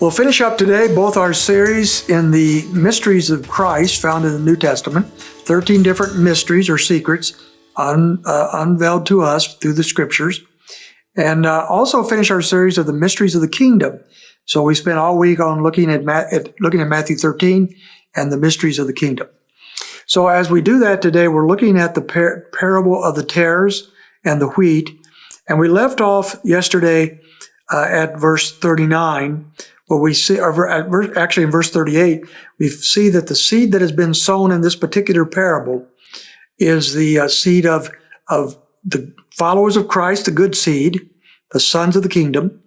We'll finish up today both our series in the mysteries of Christ found in the New Testament, 13 different mysteries or secrets unveiled to us through the Scriptures, and also finish our series of the mysteries of the kingdom. So we spent all week on looking at Matthew 13 and the mysteries of the kingdom. So as we do that today, we're looking at the parable of the tares and the wheat, and we left off yesterday at verse 39, where we see, actually in verse 38, we see that the seed that has been sown in this particular parable is the seed of the followers of Christ, the good seed, the sons of the kingdom.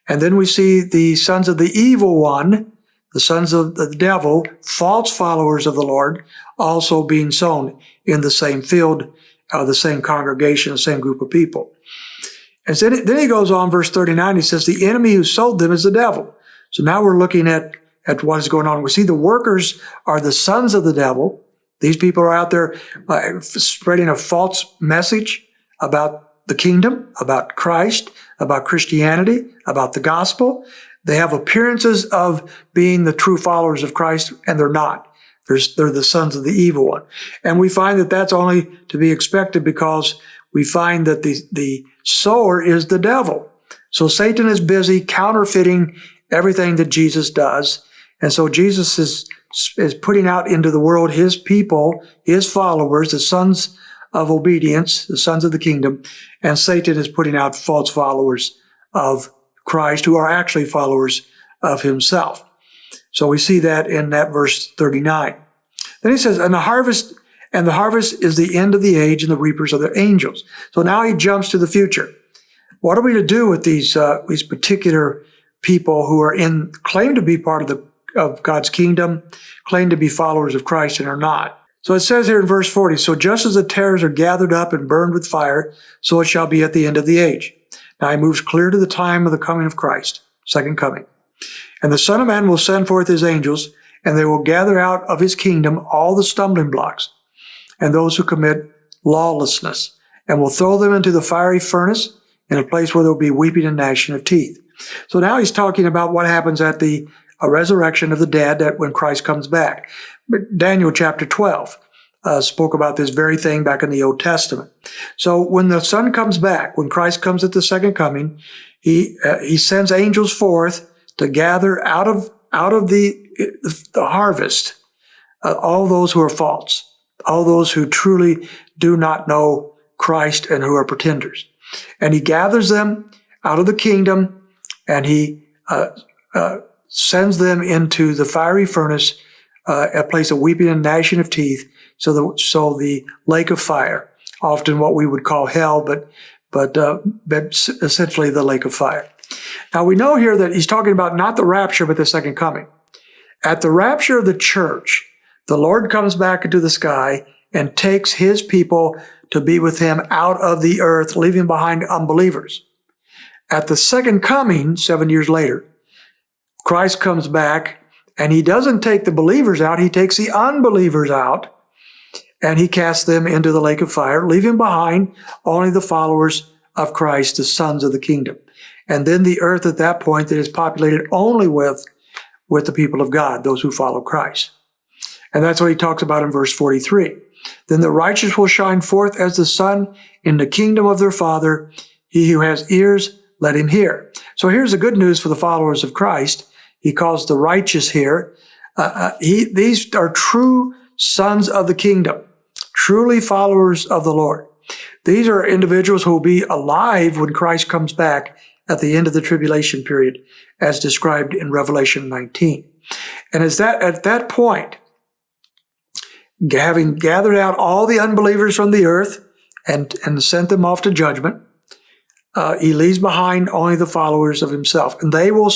And then we see the sons of the evil one, the sons of the devil, false followers of the Lord, also being sown in the same field, the same congregation, the same group of people. And then he goes on, verse 39, he says, the enemy who sowed them is the devil. So now we're looking at what is going on. We see the workers are the sons of the devil. These people are out there spreading a false message about the kingdom, about Christ, about Christianity, about the gospel. They have appearances of being the true followers of Christ, and they're not. They're the sons of the evil one. And we find that that's only to be expected because we find that the sower is the devil. So Satan is busy counterfeiting everything that Jesus does. And so Jesus is putting out into the world his people, his followers, the sons of obedience, the sons of the kingdom. And Satan is putting out false followers of Christ who are actually followers of himself. So we see that in that verse 39. Then he says, and the harvest is the end of the age, and the reapers are the angels. So now he jumps to the future. What are we to do with these particular people who are claim to be part of God's kingdom, claim to be followers of Christ and are not? So it says here in verse 40, so just as the tares are gathered up and burned with fire, so it shall be at the end of the age. Now he moves clear to the time of the coming of Christ, second coming. And the Son of Man will send forth his angels, and they will gather out of his kingdom all the stumbling blocks and those who commit lawlessness, and will throw them into the fiery furnace, in a place where there will be weeping and gnashing of teeth. So now he's talking about what happens at the resurrection of the dead, that when Christ comes back. Daniel chapter 12 spoke about this very thing back in the Old Testament. So when the Son comes back, when Christ comes at the second coming, he sends angels forth to gather out of the harvest all those who are false, all those who truly do not know Christ and who are pretenders. And he gathers them out of the kingdom, and he sends them into the fiery furnace, a place of weeping and gnashing of teeth. So the lake of fire, often what we would call hell, but essentially the lake of fire. Now we know here that he's talking about not the rapture, but the second coming. At the rapture of the church, the Lord comes back into the sky and takes his people to be with him out of the earth, leaving behind unbelievers. At the second coming, 7 years later, Christ comes back, and he doesn't take the believers out, he takes the unbelievers out, and he casts them into the lake of fire, leaving behind only the followers of Christ, the sons of the kingdom. And then the earth at that point that is populated only with the people of God, those who follow Christ. And that's what he talks about in verse 43. Then the righteous will shine forth as the sun in the kingdom of their Father. He who has ears, let him hear. So here's the good news for the followers of Christ. He calls the righteous here. These are true sons of the kingdom, truly followers of the Lord. These are individuals who will be alive when Christ comes back at the end of the tribulation period, as described in Revelation 19. And at that point, having gathered out all the unbelievers from the earth and sent them off to judgment, he leaves behind only the followers of himself. And they will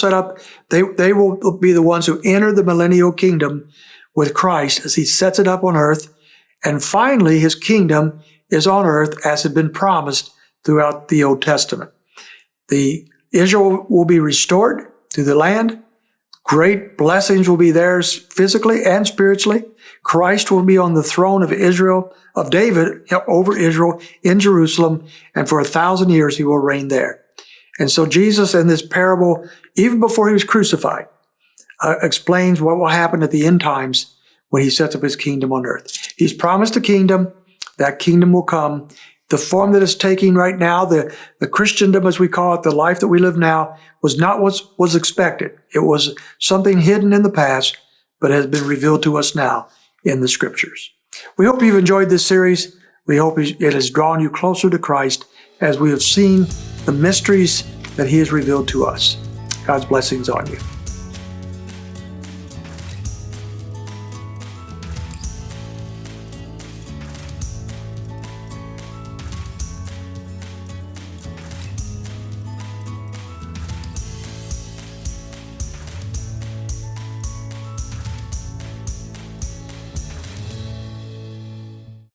they will be the ones who enter the millennial kingdom with Christ as he sets it up on earth. And finally, his kingdom is on earth as had been promised throughout the Old Testament. Israel will be restored to the land. Great blessings will be theirs physically and spiritually. Christ will be on the throne of Israel, of David, over Israel in Jerusalem, and for 1,000 years he will reign there. And so Jesus in this parable, even before he was crucified, explains what will happen at the end times when he sets up his kingdom on earth. He's promised a kingdom. That kingdom will come. The form that it's taking right now, the Christendom, as we call it, the life that we live now, was not what was expected. It was something hidden in the past, but has been revealed to us now in the Scriptures. We hope you've enjoyed this series. We hope it has drawn you closer to Christ as we have seen the mysteries that he has revealed to us. God's blessings on you.